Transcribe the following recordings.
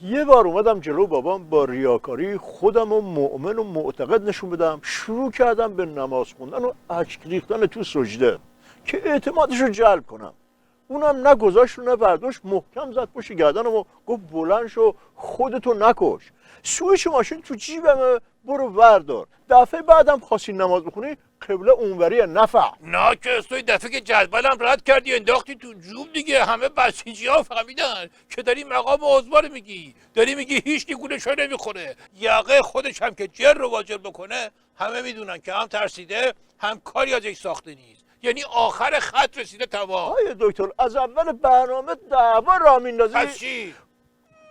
یه بار اومدم جلو بابام با ریاکاری خودم و مؤمن و معتقد نشون بدم، شروع کردم به نماز خوندن و اشک ریختن تو سجده که اعتمادش رو جلب کنم. اونم نه گذاشت و نه برداشت، محکم زد پشت گردنم و گفت بلند شو خودتو نکش. سویچ ماشین تو جیبمه، برو وردار. دفعه بعدم خواستی نماز بخونی قبله اونوریه، نفع. نه که توی دفعه که جدولم رد کردی انداختی تو جوب دیگه، همه بسیجی ها فهمیدن که داری مقام عضوار میگی، داری میگی هیچ گولش نمیخوره. یقه خودش هم که جر رو واجر بکنه همه میدونن که هم ترسیده هم کاری از یک ساخته نیست، یعنی آخر خط رسیده تمام. آیه دکتر از اول برنامه دعوا را میندازی. پس چی؟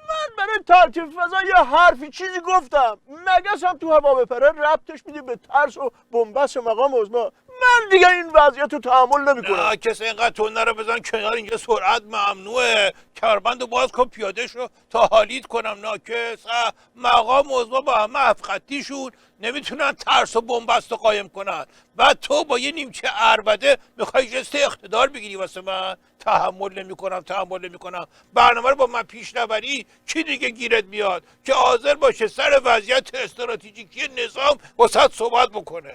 من برای ترتیب فضا یه حرفی چیزی گفتم، مگس هم تو هوا بپره ربطش میدی به ترس و بنبست مقام عظما. من دیگه این وضعیت رو تحمل نمیکنم. نه کسی اینقدر تون نره بزن کنار، اینجا سرعت ممنوعه. کمربند رو باز کن پیاده شو تا حالیت کنم. ناکس مقام عظما با همه افخطیشون نمیتونن ترس و بنبست رو قایم کنن، بعد تو با یه نیمچه عربده میخوای جست اقتدار بگیری واسه من؟ تحمل نمیکنم. برنامه رو با من پیش نبری کی دیگه گیرت میاد که حاضر باشه سر وضعیت استراتژیکی نظام واسه صحبت بکنه؟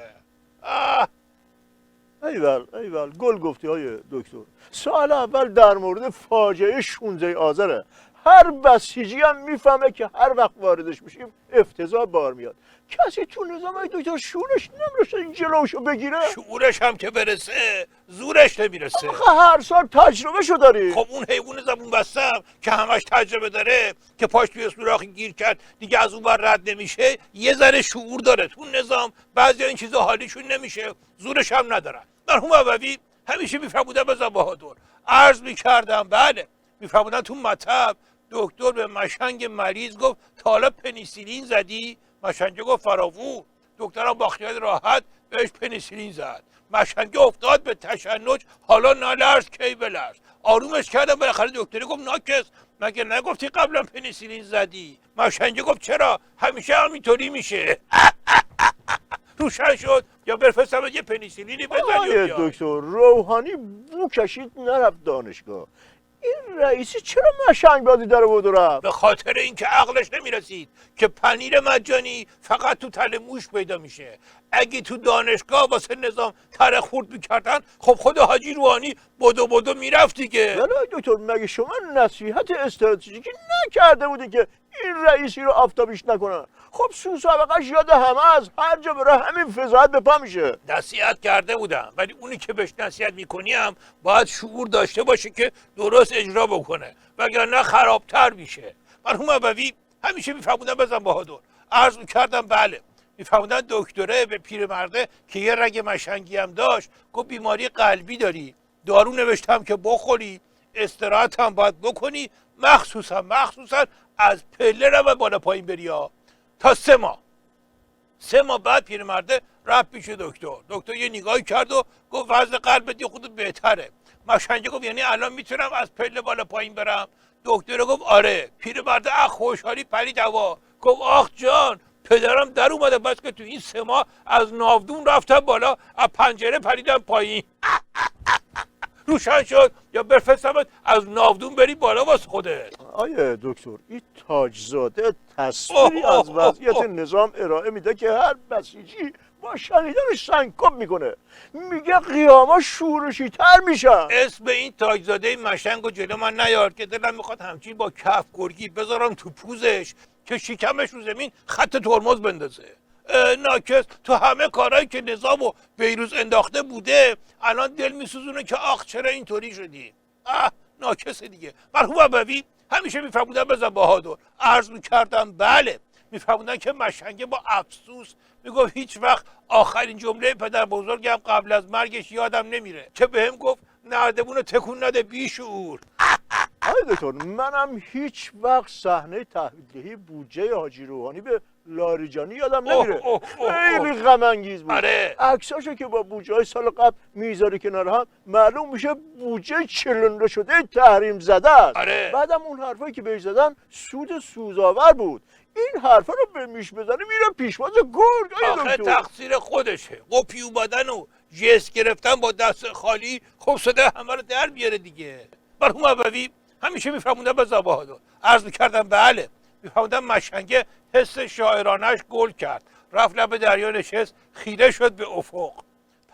ایول گل گفتی های دکتر. سوال اول در مورد فاجعه 16 آذره. هر بسیجی هم میفهمه که هر وقت واردش میشیم افتضاح بار میاد. کسی تو نظام های دکتر شورش نمیرسه این جلوشو بگیره؟ شعورش هم که برسه زورش نمیرسه. آخه هر سال تجربه شو داری. خب اون حیوان زبون بستم که همش تجربه داره که پاش توی سوراخی گیر کرد دیگه از اون بر رد نمیشه، یه ذره شعور داره تو نظام. بعضی این چیزا حالیشون نمیشه، زورش هم ندارن. مرحوم ابوی همیشه میفرمودن بزن بهادر، عرض میکردم بله، میفرمودن تو مطب دکتر به مشنگ مریض گفت تا حالا پنیسیلین زدی؟ مشنگ گفت فراوون. دکترم با خیال راحت بهش پنیسیلین زد. مشنگ افتاد به تشنج، حالا نلرز کی بلرز. آرومش کردم، بالاخره دکتری گفت ناکس مگه نگفتی قبلا پنیسیلین زدی؟ مشنگ گفت چرا همیشه همینطوری میشه. روشن شد یا بفرستم یه پنیسیلینی بزنی؟ دکتر روحانی بو کشید نرفت دانشگاه. این رئیسی چرا مشنگ بازی داره بود رفت؟ به خاطر اینکه عقلش نمیرسید که پنیر مجانی فقط تو تله موش پیدا میشه. اگه تو دانشگاه واسه نظام تره خورد میکردن خب خود حاجی روحانی بدو میرفت دیگه. بله دکتر، مگه شما نصیحت استراتژیکی نکرده بودی که این رئیسی رو آفتابیش نکنن؟ خب سابقش یاد همه از هر جا بره همین فضاحت به پا میشه. نصیحت کرده بودم، ولی اونی که بهش نصیحت میکنی هم باید شعور داشته باشه که درست اجرا بکنه، وگرنه خرابتر میشه. مرحوم ابوی همیشه میفرمودن بزن بهادر، عرض میکردم بله. میفرمودن دکتره به پیرمرده که یه رگ مشنگی هم داشت گفت بیماری قلبی داری، دارو نوشتم که بخوری، استراحت هم باید بکنی، مخصوصا از پله رو بالا پایین بری ها. تا 3 ماه بعد پیرمرده رفت پیش دکتر یه نگاهی کرد و گفت وضع قلبت یه خود بهتره. مشنگه گفت یعنی الان میتونم از پله بالا پایین برم؟ دکتر گفت آره. پیرمرده اخ خوشحالی پرید هوا، گفت آخ جان پدرم در اومده، بس که تو این 3 ماه از ناودون رفتم بالا، از پنجره پریدم پایین. روشن شد یا بفرستمت از ناودون بری بالا واسه خودت؟ آیه دکتر این تاجزاده تصویری از وضعیت نظام ارائه میده که هر بسیجی با شنیدنش سنگکوب میکنه، میگه قیاما شورشی تر میشن. اسم این تاجزاده مشنگ و جلو من نیار که دلم میخواد همچین با کف گرگی بذارم تو پوزش که شکمش رو زمین خط ترمز بندازه. ناکس تو همه کارهایی که نظام و بیروز انداخته بوده الان دل میسوزونه که آخ چرا اینطوری شدی. ناکس دیگه. مرحوم ابوی همیشه میفرمودن بزن بهادر، عرض میکردم بله. میفرمودن که مشنگه با افسوس میگفت هیچ وقت آخرین جمله پدر بزرگم قبل از مرگش یادم نمیره که بهم گفت نردبونو تکون نده بیشعور. آقای دکتر منم هیچ وقت صحنه تحویلدهی بودجه حاجی روحانی به لاریجانی یادم اوه، نمیره. اوه، اوه، خیلی غم انگیز بود. آره. عکساشو که با بودجه های سال قبل میذاره کنار هم معلوم میشه بودجه چلنده شده تحریم زده است. آره. بعدم اون حرفایی که بهش زدن سود سوزآور بود. این حرفا رو به میش بزنه میره پیشواز گرگ. آخه تقصیر خودشه. قپی اومدن و جس گرفتن با دست خالی خب صدا همه رو در بیاره دیگه. مرحوم ابوی همیشه میفرموندن به بهادر، عرض میکردم بله، میفرموندن مشنگه حس شاعرانش گل کرد، رفت لب دریا نشست، خیره شد به افق.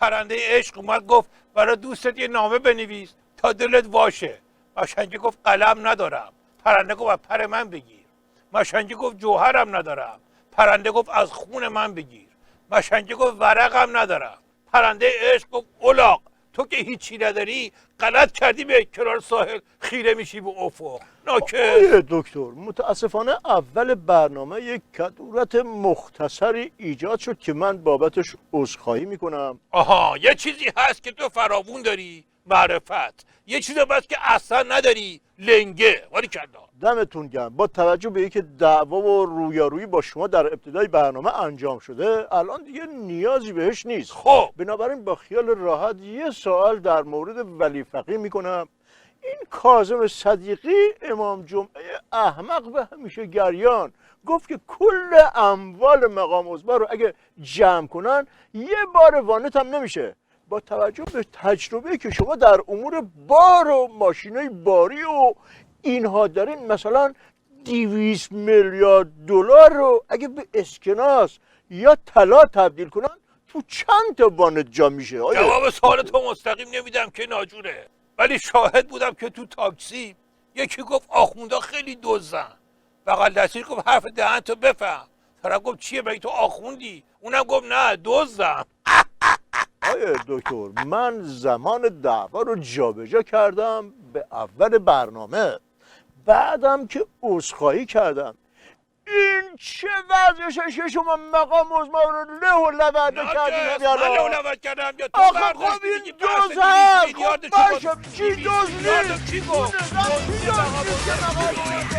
پرنده عشق اومد گفت برای دوستت یه نامه بنویس تا دلت واشه. مشنگه گفت قلم ندارم. پرنده گفت از پر من بگیر. مشنگه گفت جوهرم ندارم. پرنده گفت از خون من بگیر. مشنگه گفت ورقم ندارم. پرنده عشق گفت الاغ، تو که هیچی نداری غلط کردی به کنار ساحل خیره میشی به افق. آقای دکتر متاسفانه اول برنامه یک کدورت مختصری ایجاد شد که من بابتش عذرخواهی میکنم. آها، یه چیزی هست که تو فراوون داری، معرفت. یه چیزی هست که اصلا نداری، لنگه. باریکلا. دمتون گرم. با توجه به اینکه دعوا و رویارویی با شما در ابتدای برنامه انجام شده الان دیگه نیازی بهش نیست. خب بنابراین با خیال راحت یه سوال در مورد ولی فقیه میکنم. این کاظم صدیقی امام جمعه احمق و همیشه گریان گفت که کل اموال مقام عظما رو اگه جمع کنن یه بار وانت هم نمیشه. با توجه به تجربه که شما در امور بار و ماشینای باری و اینها دارین، مثلا 200 میلیارد دلار رو اگه به اسکناس یا طلا تبدیل کنن تو چند تا وانت جا میشه؟ جواب سوال تو مستقیم نمیدم که ناجوره، ولی شاهد بودم که تو تاکسی یکی گفت آخوندا خیلی دزدن. بغل دستی گفت حرف دهن تو بفهم. طرف گفت چیه بگی تو آخوندی؟ اونم گفت نه دزدم. آیه دکتر من زمان دعوا رو جابجا کردم به اول برنامه، بعدم که عذرخواهی کردم. این چه وضعشه که شما مقام عظما رو له و لورده کردین؟ من له و لورده کردم یا تو؟ آخه خب این دوز هست. خب باشه چی دوز نیست؟ چی گفت؟ چی دوز نیست که مقام عظما